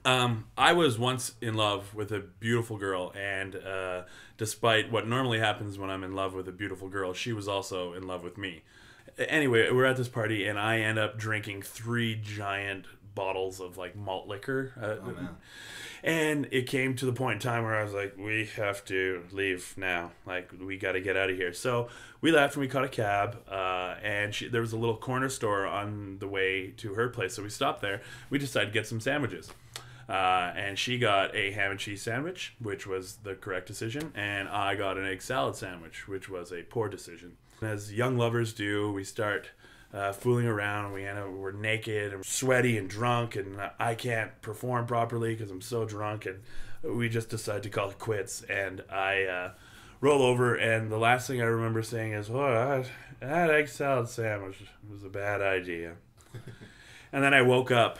I was once in love with a beautiful girl, and despite what normally happens when I'm in love with a beautiful girl, she was also in love with me. Anyway, we're at this party, and I end up drinking 3 giant bottles of like malt liquor. Oh man. And it came to the point in time where I was like, we have to leave now. Like, we got to get out of here. So we left and we caught a cab. And there was a little corner store on the way to her place. So we stopped there. We decided to get some sandwiches. And she got a ham and cheese sandwich, which was the correct decision. And I got an egg salad sandwich, which was a poor decision. As young lovers do, we start fooling around. We're naked and sweaty and drunk, and I can't perform properly because I'm so drunk. And we just decide to call it quits. And I roll over, and the last thing I remember saying is, "Oh, that egg salad sandwich was a bad idea." And then I woke up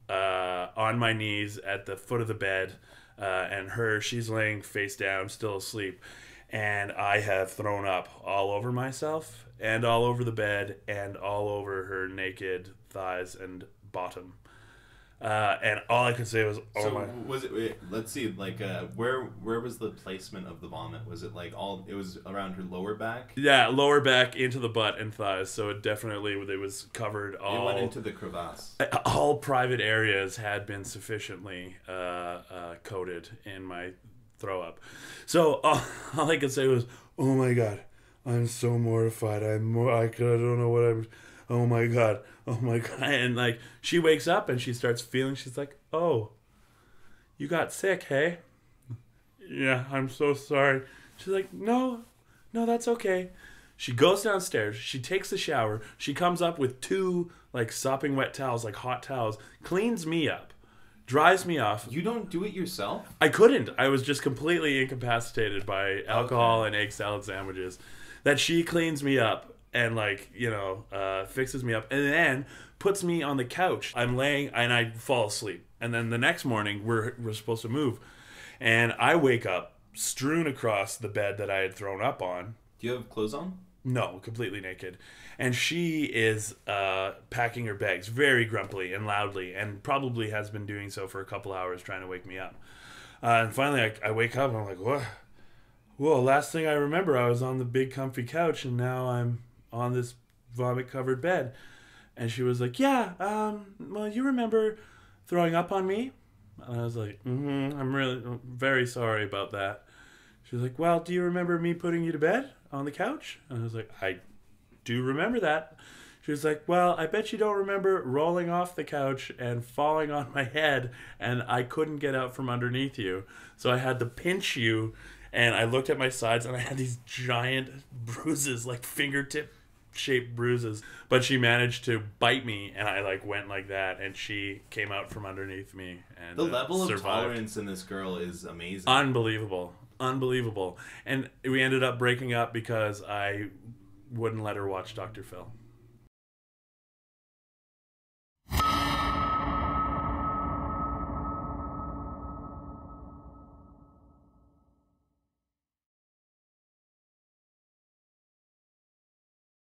on my knees at the foot of the bed, and she's laying face down, still asleep. And I have thrown up all over myself and all over the bed and all over her naked thighs and bottom. And all I could say was, "Oh So my!" was it? Wait, let's see. Like, where was the placement of the vomit? Was it like all? It was around her lower back. Yeah, lower back into the butt and thighs. So it was covered all. It went into the crevasse. All private areas had been sufficiently coated in my throw up. So all I could say was, "Oh my god, I'm so mortified. I don't know what I'm. Oh my god, oh my god." And like she wakes up and she starts feeling. She's like, "Oh, you got sick, hey?" "Yeah, I'm so sorry." She's like, "No, no, that's okay." She goes downstairs. She takes a shower. She comes up with 2 like sopping wet towels, like hot towels, cleans me up, dries me off. You don't do it yourself? I couldn't. I was just completely incapacitated by alcohol and egg salad sandwiches. That she cleans me up and fixes me up and then puts me on the couch. I'm laying and I fall asleep. And then the next morning we're supposed to move. And I wake up strewn across the bed that I had thrown up on. Do you have clothes on? No, completely naked. And she is packing her bags very grumpily and loudly, and probably has been doing so for a couple hours trying to wake me up. And finally, I wake up and I'm like, "What? Whoa, last thing I remember, I was on the big comfy couch, and now I'm on this vomit-covered bed." And she was like, "Yeah, well, you remember throwing up on me?" And I was like, I'm really very sorry about that." She was like, "Well, do you remember me putting you to bed on the couch?" And I was like, "I do remember that." She was like, "Well, I bet you don't remember rolling off the couch and falling on my head, and I couldn't get out from underneath you. So I had to pinch you, and I looked at my sides, and I had these giant bruises, like fingertip-shaped bruises. But she managed to bite me, and I like went like that, and she came out from underneath me and The level of survived. tolerance in this girl is amazing. Unbelievable. Unbelievable. And we ended up breaking up because I wouldn't let her watch Dr. Phil.